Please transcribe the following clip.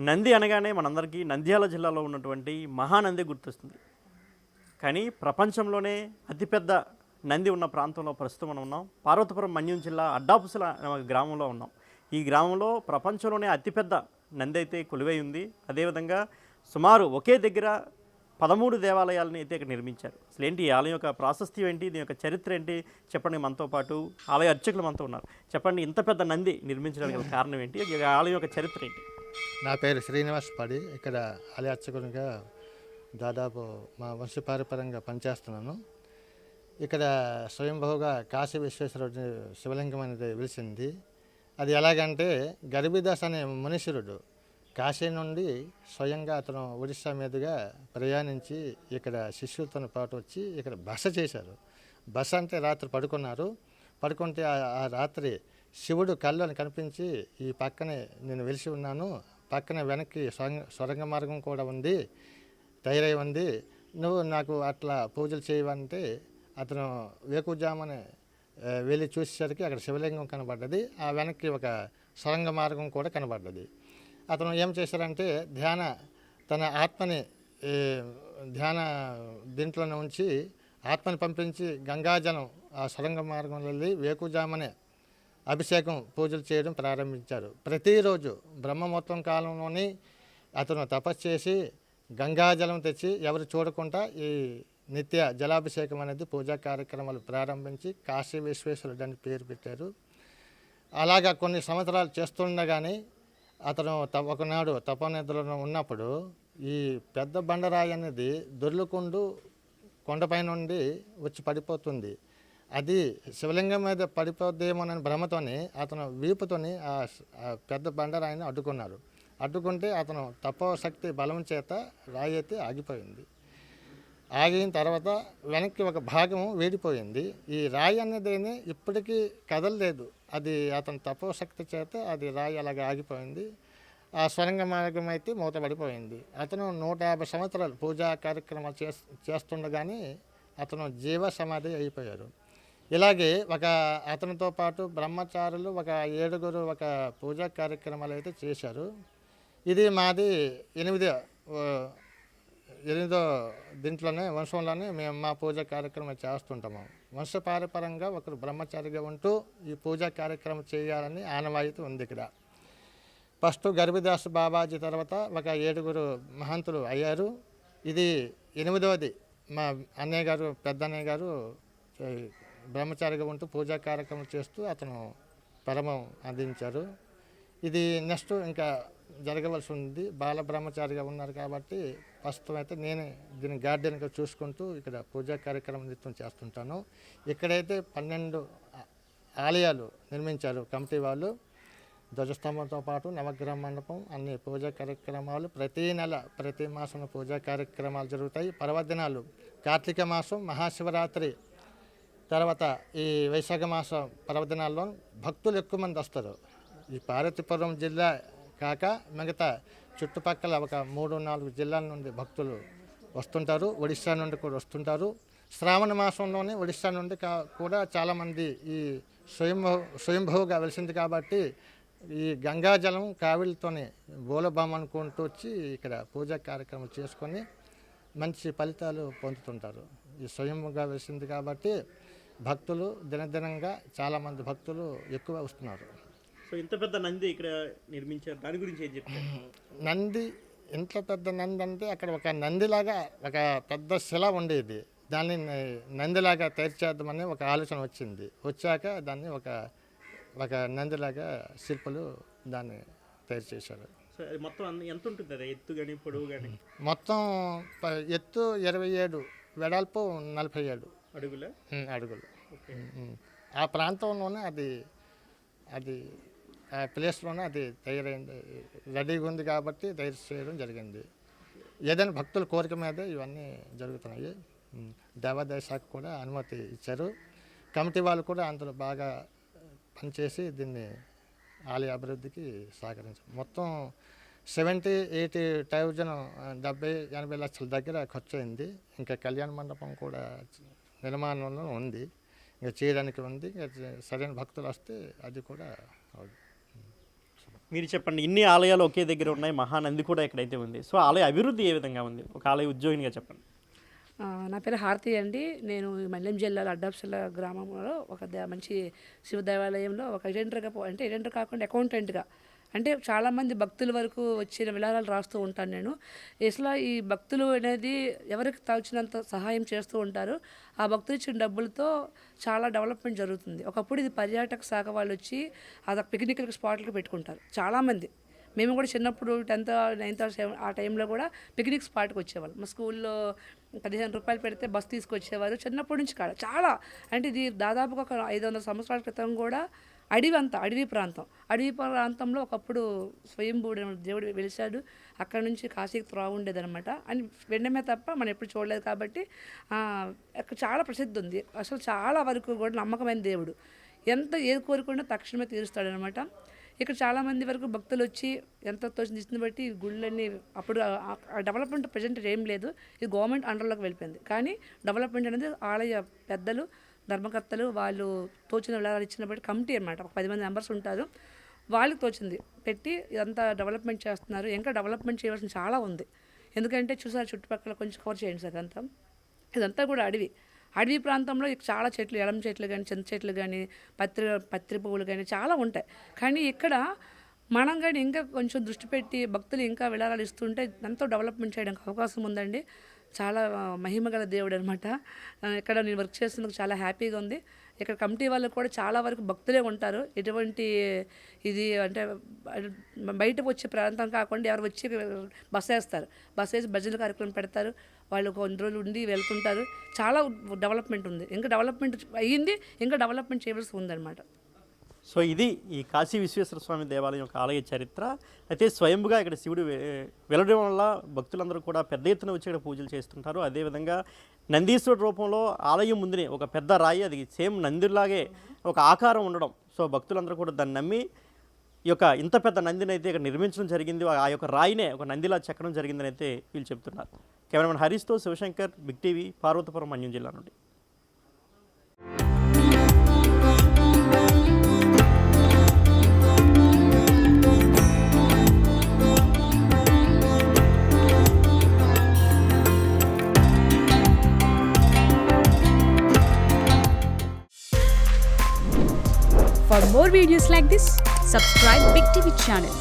నంది అనగానే మనందరికీ నంద్యాల జిల్లాలో ఉన్నటువంటి మహానంది గుర్తొస్తుంది. కానీ ప్రపంచంలోనే అతిపెద్ద నంది ఉన్న ప్రాంతంలో ప్రస్తుతం మనం ఉన్నాం. పార్వతీపురం మన్యం జిల్లా అడ్డాపుసల అనే ఒక గ్రామంలో ఉన్నాం. ఈ గ్రామంలో ప్రపంచంలోనే అతిపెద్ద నంది అయితే కొలువై ఉంది. అదేవిధంగా సుమారు ఒకే దగ్గర 13 దేవాలయాలను అయితే ఇక్కడ నిర్మించారు. అసలు ఏంటి ఈ ఆలయం యొక్క ప్రాశస్త్యం ఏంటి, దీని యొక్క చరిత్ర ఏంటి చెప్పండి. మనతో పాటు ఆలయ అర్చకులు మనతో ఉన్నారు. చెప్పండి, ఇంత పెద్ద నంది నిర్మించడానికి గల కారణం ఏంటి, ఈ ఆలయం యొక్క చరిత్ర ఏంటి? నా పేరు శ్రీనివాస్ పడి ఇక్కడ ఆలయ అర్చకునిగా దాదాపు మా వంశపారపరంగా పనిచేస్తున్నాను. ఇక్కడ స్వయంభూగా కాశీ విశ్వేశ్వరుడు శివలింగం అనేది వెలిసింది. అది ఎలాగంటే గరిబిదాస్ అనే మునీశ్వరుడు కాశీ నుండి స్వయంగా అతను ఒడిశా మీదుగా ప్రయాణించి ఇక్కడ శిష్యులతో పాటు వచ్చి ఇక్కడ బస చేశారు. బస అంటే రాత్రి పడుకుంటే ఆ రాత్రి శివుడు కళ్ళని కనిపించి, ఈ పక్కనే నేను వెలిసి ఉన్నాను, పక్కన వెనక్కి సొరంగ మార్గం కూడా ఉంది, తయారై ఉంది, నువ్వు నాకు అట్లా పూజలు చేయవంటే అతను వేకుజామని వెళ్ళి చూసేసరికి అక్కడ శివలింగం కనబడ్డది. ఆ వెనక్కి ఒక సొరంగ మార్గం కూడా కనబడ్డది. అతను ఏం చేశారంటే తన ఆత్మని ధ్యాన దీంట్లోనే ఉంచి ఆత్మని పంపించి గంగాజలం ఆ సొరంగ మార్గంలో వెళ్ళి వేకుజామనే అభిషేకం పూజలు చేయడం ప్రారంభించారు. ప్రతిరోజు బ్రహ్మముహూర్తం కాలంలోని అతను తపస్సు చేసి గంగాజలం తెచ్చి ఎవరు చూడకుండా ఈ నిత్య జలాభిషేకం అనేది పూజా కార్యక్రమాలు ప్రారంభించి కాశీ విశ్వేశ్వరుడు అని పేరు పెట్టారు. అలాగా కొన్ని సంవత్సరాలు చేస్తుండగానే అతను ఒకనాడు తపోనిద్రలో ఉన్నప్పుడు ఈ పెద్ద బండరాయి అనేది దొర్లుకుంటూ కొండపై నుండి వచ్చి పడిపోతుంది. అది శివలింగం మీద పడిపోద్దేమోనని భ్రమతోని అతను వీపుతోని ఆ పెద్ద బండరాయిని అడ్డుకుంటే అతను తపోశక్తి బలం చేత రాయి అయితే ఆగిపోయింది. ఆగిన తర్వాత వెనక్కి ఒక భాగము వేడిపోయింది. ఈ రాయి అనేది ఇప్పటికీ కదలలేదు. అది అతని తపోశక్తి చేత అది రాయి అలాగే ఆగిపోయింది. ఆ స్వరంగ మార్గం అయితే మూతపడిపోయింది. అతను 150 సంవత్సరాలు పూజా కార్యక్రమాలు చేస్తుండగానే అతను జీవ సమాధి అయిపోయారు. ఇలాగే అతనితో పాటు బ్రహ్మచారులు 7 ఒక పూజా కార్యక్రమాలు అయితే చేశారు. ఇది మాది 8వ దీంట్లోనే వంశంలోనే మేము మా పూజా కార్యక్రమం చేస్తుంటాము. వంశపారపరంగా ఒకరు బ్రహ్మచారిగా ఉంటూ ఈ పూజా కార్యక్రమం చేయాలని ఆనవాయితీ ఉంది ఇక్కడ. ఫస్ట్ గరిబిదాస్ బాబాజీ తర్వాత 7 మహంతులు అయ్యారు. ఇది 8వది. మా అన్నయ్య గారు, పెద్ద అన్నయ్య గారు బ్రహ్మచారిగా ఉంటూ పూజా కార్యక్రమం చేస్తూ అతను పరమం అందించారు. ఇది నెక్స్ట్ ఇంకా జరగవలసి ఉంది. బాల బ్రహ్మచారిగా ఉన్నారు కాబట్టి ప్రస్తుతం అయితే నేనే దీన్ని గార్డెన్గా చూసుకుంటూ ఇక్కడ పూజా కార్యక్రమం నిత్యం చేస్తుంటాను. ఇక్కడైతే 12 ఆలయాలు నిర్మించారు కమిటీ వాళ్ళు. ధ్వజస్తంభంతో పాటు నవగ్రహ మండపం, అన్ని పూజా కార్యక్రమాలు ప్రతి నెల ప్రతి మాసం పూజా కార్యక్రమాలు జరుగుతాయి. పర్వదినాలు కార్తీక మాసం, మహాశివరాత్రి, తర్వాత ఈ వైశాఖ మాసం పర్వదినాల్లో భక్తులు ఎక్కువ మంది వస్తారు. ఈ పార్వతీపురం జిల్లా కాక మిగతా చుట్టుపక్కల 3-4 జిల్లాల నుండి భక్తులు వస్తుంటారు. ఒడిశా నుండి కూడా వస్తుంటారు. శ్రావణ మాసంలోనే ఒడిశా నుండి కూడా చాలామంది ఈ స్వయంభూగా వెలిసింది కాబట్టి ఈ గంగాజలం కావిలితోనే బోలబామ్ అనుకుంటూ వచ్చి ఇక్కడ పూజా కార్యక్రమం చేసుకొని మంచి ఫలితాలు పొందుతుంటారు. ఈ స్వయంగా వెలిసింది కాబట్టి భక్తులు దినదినంగా చాలామంది భక్తులు ఎక్కువ వస్తున్నారు. సో ఇంత పెద్ద నంది ఇక్కడ నిర్మించారు, దాని గురించి ఏం చెప్తారు? నంది ఇంత పెద్ద నంది అంటే అక్కడ ఒక నందిలాగా ఒక పెద్ద శిల ఉండేది. దాన్ని నందిలాగా తయారు చేద్దామని ఒక ఆలోచన వచ్చాక దాన్ని ఒక నందిలాగా శిల్పులు దాన్ని తయారు చేశారు. సో అది మొత్తం ఎంత ఉంటుంది, అది ఎత్తు కానీ పొడవు కానీ? మొత్తం ఎత్తు 27, వెడల్పు 47 అడుగులు. ఆ ప్రాంతంలోనే అది ఆ ప్లేస్లోనే అది తయారైంది, రెడీగా ఉంది కాబట్టి తయారు చేయడం జరిగింది. ఏదైనా భక్తుల కోరిక మీద ఇవన్నీ జరుగుతున్నాయి. దేవాదాయ శాఖ కూడా అనుమతి ఇచ్చారు. కమిటీ వాళ్ళు కూడా అందులో బాగా పనిచేసి దీన్ని ఆలయ అభివృద్ధికి సహకరించారు. మొత్తం 70-80,000 70-80 లక్షల దగ్గర ఖర్చు అయింది. ఇంకా కళ్యాణ మండపం కూడా నిర్మాణంలో ఉంది, ఇంకా చేయడానికి ఉంది. సరైన భక్తులు వస్తే అది కూడా అవుతుంది. మీరు చెప్పండి, ఇన్ని ఆలయాలు ఒకే దగ్గర ఉన్నాయి, మహానంది కూడా ఎక్కడైతే ఉంది. సో ఆలయ అభివృద్ధి ఏ విధంగా ఉంది? ఒక ఆలయ ఉద్యోగినిగా చెప్పండి. నా పేరు హారతి అండి. నేను మల్యం జిల్లాలో అడ్డాప్సల గ్రామంలో ఒక మంచి శివ దేవాలయంలో ఒక ఏజెంటర్గా అంటే ఏజెంటర్ కాకుండా అకౌంటెంట్గా, అంటే చాలామంది భక్తుల వరకు వచ్చిన విలాసాలు రాస్తూ ఉంటాను నేను. అసలు ఈ భక్తులు అనేది ఎవరికి తోచినంత సహాయం చేస్తూ ఉంటారు. ఆ భక్తులు ఇచ్చిన డబ్బులతో చాలా డెవలప్మెంట్ జరుగుతుంది. ఒకప్పుడు ఇది పర్యాటక శాఖ వాళ్ళు వచ్చి అది పిక్నిక్ స్పాట్లకు పెట్టుకుంటారు చాలామంది. మేము కూడా చిన్నప్పుడు 10th 9th 7 ఆ టైంలో కూడా పిక్నిక్ స్పాట్కి వచ్చేవాళ్ళు. మా స్కూల్లో 15 రూపాయలు పెడితే బస్ తీసుకొచ్చేవారు. చిన్నప్పటి నుంచి కాడ చాలా, అంటే ఇది దాదాపుగా ఒక 500 సంవత్సరాల క్రితం కూడా అడవి ప్రాంతంలో ఒకప్పుడు స్వయంభూడు దేవుడు వెలిశాడు. అక్కడ నుంచి కాశీకి త్రోవ ఉండేదన్నమాట. అని వెండమే తప్ప మనం ఎప్పుడు చూడలేదు కాబట్టి అక్కడ చాలా ప్రసిద్ధి ఉంది. అసలు చాలా వరకు కూడా నమ్మకమైన దేవుడు. ఏది కోరుకున్నా తక్షణమే తీరుస్తాడనమాట. ఇక్కడ చాలామంది వరకు భక్తులు వచ్చి ఎంత తోచిన బట్టి ఈ గుళ్ళన్నీ అప్పుడు డెవలప్మెంట్ ప్రజెంట్ ఏం లేదు, ఇది గవర్నమెంట్ అండర్లోకి వెళ్ళిపోయింది. కానీ డెవలప్మెంట్ అనేది ఆలయ పెద్దలు, ధర్మకర్తలు వాళ్ళు తోచిన విలాసాలు ఇచ్చిన బట్టి కమిటీ అనమాట, ఒక 10 మంది మెంబర్స్ ఉంటారు. వాళ్ళకి తోచింది పెట్టి ఇదంతా డెవలప్మెంట్ చేస్తున్నారు. ఇంకా డెవలప్మెంట్ చేయవలసిన చాలా ఉంది. ఎందుకంటే చూసారు చుట్టుపక్కల కొంచెం కవర్ చేయండి సార్. ఇదంతా కూడా అడవి ప్రాంతంలో చాలా చెట్లు, ఎలం చెట్లు కానీ, చింత చెట్లు కానీ, పత్రి పువ్వులు కానీ చాలా ఉంటాయి. కానీ ఇక్కడ మనం కానీ ఇంకా కొంచెం దృష్టి పెట్టి భక్తులు ఇంకా విలాసాలు ఇస్తుంటే ఎంతో డెవలప్మెంట్ చేయడానికి అవకాశం ఉందండి. చాలా మహిమగల దేవుడు అనమాట. ఇక్కడ నేను వర్క్ చేస్తున్నందుకు చాలా హ్యాపీగా ఉంది. ఇక్కడ కమిటీ వాళ్ళు కూడా చాలా వరకు భక్తులే ఉంటారు. ఎటువంటి ఇది అంటే బయటకు వచ్చే ప్రాంతం కాకుండా ఎవరు వచ్చి బస్ వేసి భజన కార్యక్రమం పెడతారు. వాళ్ళు కొన్ని రోజులు ఉండి వెళ్తుంటారు. చాలా డెవలప్మెంట్ ఉంది. ఇంకా డెవలప్మెంట్ అయ్యింది, ఇంకా డెవలప్మెంట్ చేయవలసి ఉందన్నమాట. సో ఇది ఈ కాశీ విశ్వేశ్వర స్వామి దేవాలయం యొక్క ఆలయ చరిత్ర. అయితే స్వయంగా ఇక్కడ శివుడు వెలడం వల్ల భక్తులందరూ కూడా పెద్ద ఎత్తున వచ్చి ఇక్కడ పూజలు చేస్తుంటారు. అదేవిధంగా నందీశ్వరుడు రూపంలో ఆలయం ముందునే ఒక పెద్ద రాయి, అది సేమ్ నందిలాగే ఒక ఆకారం ఉండడం. సో భక్తులందరూ కూడా దాన్ని నమ్మి ఈ యొక్క ఇంత పెద్ద నందిని అయితే ఇక్కడ నిర్మించడం జరిగింది. ఆ యొక్క రాయినే ఒక నందిలా చెక్కడం జరిగిందని అయితే వీళ్ళు చెప్తున్నారు. కెమెరామెన్ హరీష్తో శివశంకర్, బిగ్ టీవీ, పార్వతీపురం మన్యం జిల్లా నుండి. For more videos like this, subscribe Big TV channel.